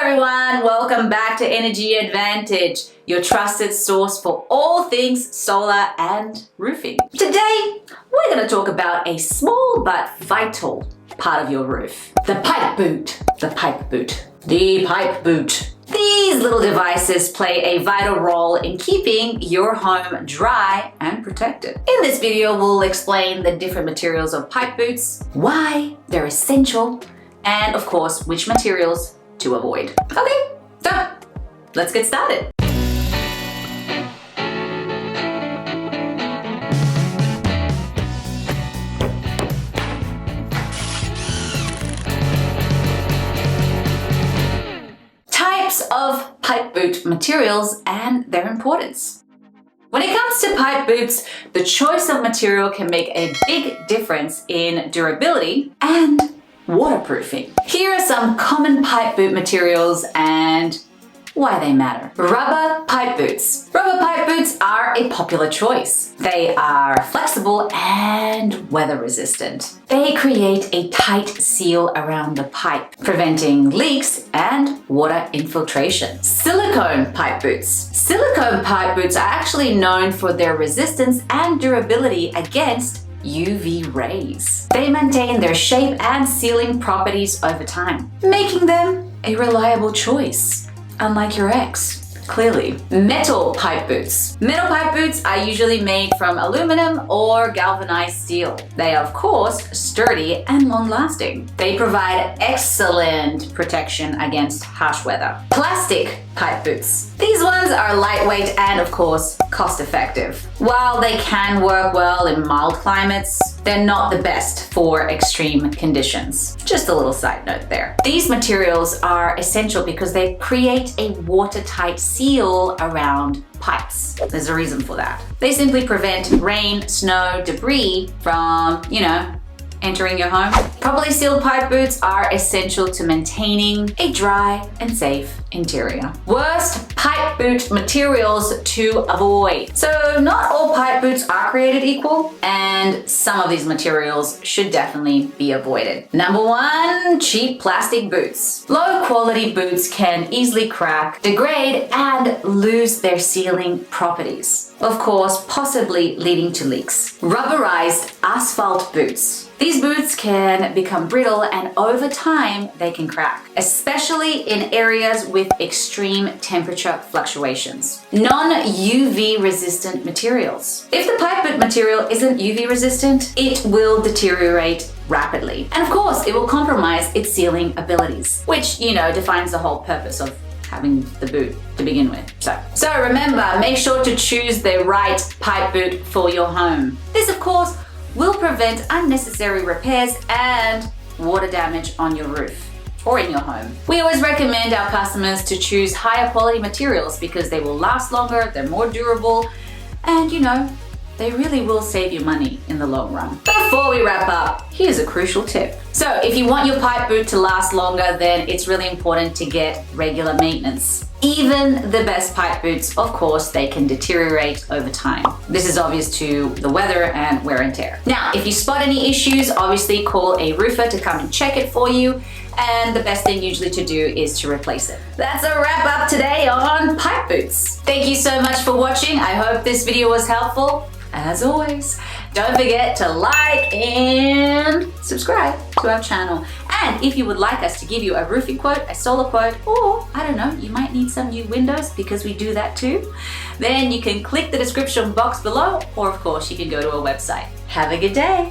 everyone, welcome back to Energy Advantage, your trusted source for all things solar and roofing. Today, we're going to talk about a small but vital part of your roof. The pipe boot. The pipe boot. The pipe boot. These little devices play a vital role in keeping your home dry and protected. In this video, we'll explain the different materials of pipe boots, why they're essential, and of course, which materials to avoid. Okay, so let's get started. Types of pipe boot materials and their importance. When it comes to pipe boots, the choice of material can make a big difference in durability and waterproofing. Here are some common pipe boot materials and why they matter. Rubber pipe boots. Rubber pipe boots are a popular choice. They are flexible and weather resistant. They create a tight seal around the pipe, preventing leaks and water infiltration. Silicone pipe boots. Silicone pipe boots are actually known for their resistance and durability against UV rays. They maintain their shape and sealing properties over time, making them a reliable choice, unlike your ex. Clearly. Metal pipe boots. Metal pipe boots are usually made from aluminum or galvanized steel. They are, of course, sturdy and long-lasting. They provide excellent protection against harsh weather. Plastic pipe boots. These ones are lightweight and, of course, cost-effective. While they can work well in mild climates, they're not the best for extreme conditions. Just a little side note there. These materials are essential because they create a watertight seal around pipes. There's a reason for that. They simply prevent rain, snow, debris from, entering your home. Properly sealed pipe boots are essential to maintaining a dry and safe interior. Worst pipe boot materials to avoid. So not all pipe boots are created equal, and some of these materials should definitely be avoided. Number one, cheap plastic boots. Low quality boots can easily crack, degrade, and lose their sealing properties. Of course, possibly leading to leaks. Rubberized asphalt boots. These boots can become brittle and over time they can crack, especially in areas with extreme temperature fluctuations. Non-UV resistant materials. If the pipe boot material isn't UV resistant, it will deteriorate rapidly. And of course, it will compromise its sealing abilities, which, defines the whole purpose of having the boot to begin with. So remember, make sure to choose the right pipe boot for your home. This, of course, will prevent unnecessary repairs and water damage on your roof or in your home. We always recommend our customers to choose higher quality materials because they will last longer, they're more durable, and they really will save you money in the long run. Before we wrap up, here's a crucial tip. So if you want your pipe boot to last longer, then it's really important to get regular maintenance. Even the best pipe boots, of course, they can deteriorate over time. This is obvious to the weather and wear and tear. Now, if you spot any issues, obviously call a roofer to come and check it for you. And the best thing usually to do is to replace it. That's a wrap up today on pipe boots. Thank you so much for watching. I hope this video was helpful. As always, don't forget to like and subscribe to our channel. And if you would like us to give you a roofing quote, a solar quote, or I don't know, you might need some new windows because we do that too, then you can click the description box below, or of course you can go to our website. Have a good day.